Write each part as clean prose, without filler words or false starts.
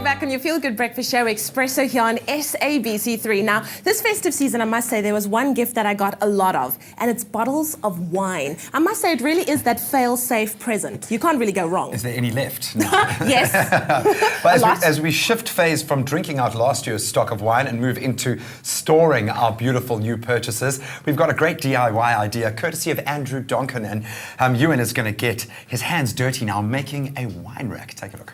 You're back on your Feel Good Breakfast Show, Expresso here on SABC3. Now, this festive season, I must say, there was one gift that I got a lot of, and it's bottles of wine. I must say, it really is that fail-safe present. You can't really go wrong. Is there any left? No. Yes. Well, as we shift phase from drinking out last year's stock of wine and move into storing our beautiful new purchases, we've got a great DIY idea, courtesy of Andrew Donkin, and Ewan is going to get his hands dirty now making a wine rack. Take a look.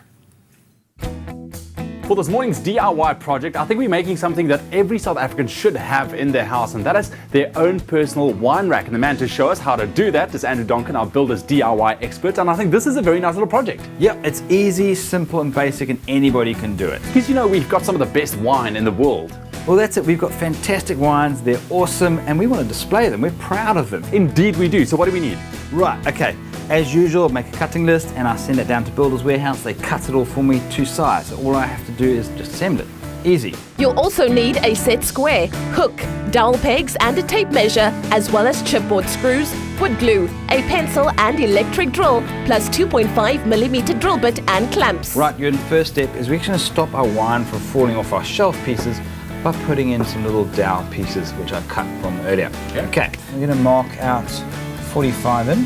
For this morning's DIY project, I think we're making something that every South African should have in their house, and that is their own personal wine rack. And the man to show us how to do that is Andrew Donkin, our builder's DIY expert, and I think this is a very nice little project. Yeah, it's easy, simple and basic, and anybody can do it. Because you know we've got some of the best wine in the world. Well, that's it. We've got fantastic wines, they're awesome, and we want to display them. We're proud of them. Indeed we do. So what do we need? Right, okay. As usual, make a cutting list and I send it down to Builder's Warehouse. They cut it all for me to size. So all I have to do is just assemble it. Easy. You'll also need a set square, hook, dowel pegs and a tape measure, as well as chipboard screws, wood glue, a pencil and electric drill, plus 2.5mm drill bit and clamps. Right, your first step is we're actually going to stop our wine from falling off our shelf pieces by putting in some little dowel pieces which I cut from earlier. Okay, we're going to mark out 45 in.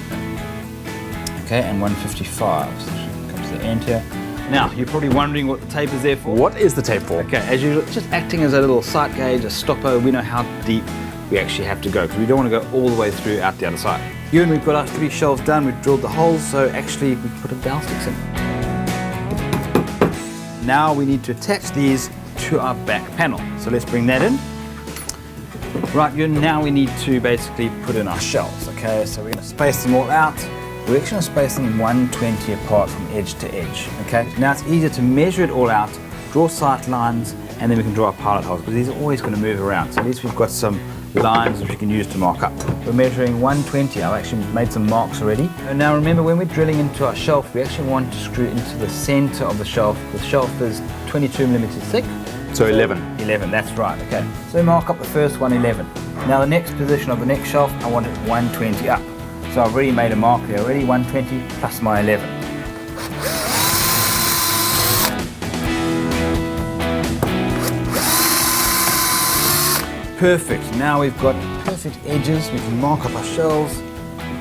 Okay, and 155. So come to the end here. Now, you're probably wondering what the tape is there for. What is the tape for? Okay, as usual, it's just acting as a little sight gauge, a stopper. We know how deep we actually have to go because we don't want to go all the way through out the other side. Ewan, we've got our 3 shelves done. We've drilled the holes, so actually we put a dowel sticks in. Now we need to attach these to our back panel. So let's bring that in. Right, Ewan, now we need to basically put in our shelves. Okay, so we're going to space them all out. We're actually going to space them 120 apart from edge to edge. Okay, now it's easier to measure it all out, draw sight lines, and then we can draw our pilot holes because these are always going to move around. So at least we've got some lines which we can use to mark up. We're measuring 120. I've actually made some marks already. And now remember, when we're drilling into our shelf, we actually want to screw into the center of the shelf. The shelf is 22mm thick. So 11. 11, that's right, okay. So mark up the first one, 11. Now the next position of the next shelf, I want it 120 up. So I've already made a mark there already, 120 plus my 11. Perfect, now we've got perfect edges. We can mark up our shelves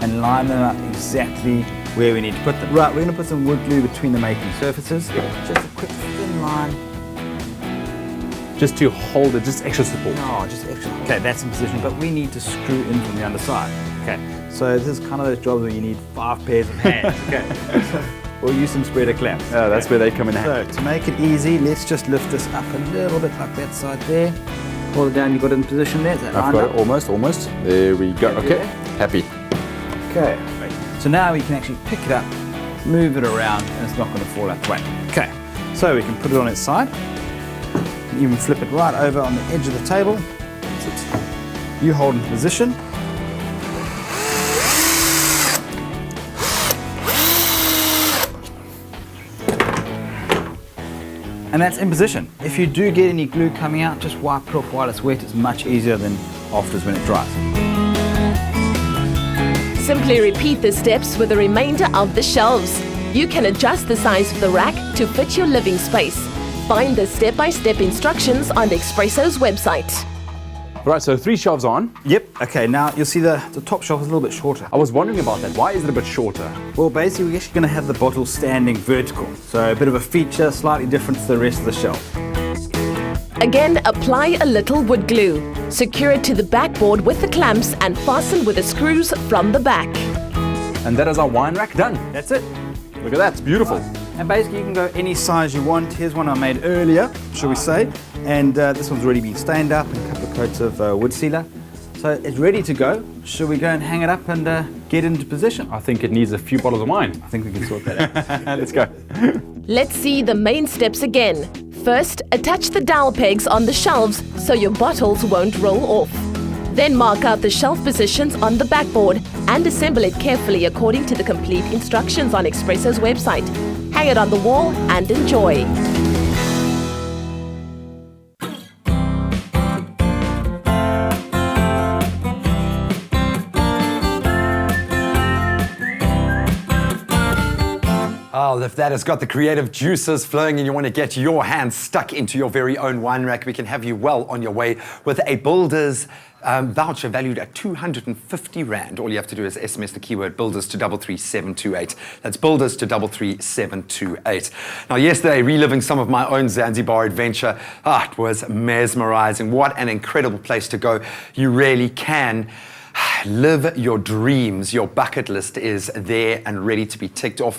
and line them up exactly where we need to put them. Right, we're going to put some wood glue between the making surfaces. Just a quick thin line. Just to hold it, just extra support. No, just extra. Okay, that's in position, but we need to screw in from the underside. Okay, so this is kind of those jobs where you need 5 pairs of hands. Okay, we'll use some spreader clamps. Oh, that's where they come in handy. So to make it easy, let's just lift this up a little bit like that side there. Pull it down, you got it in position there. I've got it almost. There we go. Okay, happy. Okay, so now we can actually pick it up, move it around, and it's not going to fall out the way. Okay, so we can put it on its side. Even flip it right over on the edge of the table. You hold in position. And that's in position. If you do get any glue coming out, just wipe it off while it's wet. It's much easier than afterwards when it dries. Simply repeat the steps with the remainder of the shelves. You can adjust the size of the rack to fit your living space. Find the step-by-step instructions on Expresso's website. Right, so 3 shelves on. Yep, okay, now you'll see the top shelf is a little bit shorter. I was wondering about that. Why is it a bit shorter? Well, basically, we're actually going to have the bottle standing vertical. So a bit of a feature, slightly different to the rest of the shelf. Again, apply a little wood glue. Secure it to the backboard with the clamps and fasten with the screws from the back. And that is our wine rack done. That's it. Look at that, it's beautiful. And basically you can go any size you want. Here's one I made earlier, shall we say. And this one's already been stained up and a couple of coats of wood sealer. So it's ready to go. Should we go and hang it up and get into position? I think it needs a few bottles of wine. I think we can sort that out. Let's go. Let's see the main steps again. First, attach the dowel pegs on the shelves so your bottles won't roll off. Then mark out the shelf positions on the backboard and assemble it carefully according to the complete instructions on Expresso's website. Hang it on the wall and enjoy. Well, if that has got the creative juices flowing and you want to get your hands stuck into your very own wine rack, we can have you well on your way with a Builders voucher valued at 250 Rand. All you have to do is SMS the keyword Builders to 33728. That's Builders to 33728. Now, yesterday, reliving some of my own Zanzibar adventure, it was mesmerizing. What an incredible place to go. You really can live your dreams. Your bucket list is there and ready to be ticked off.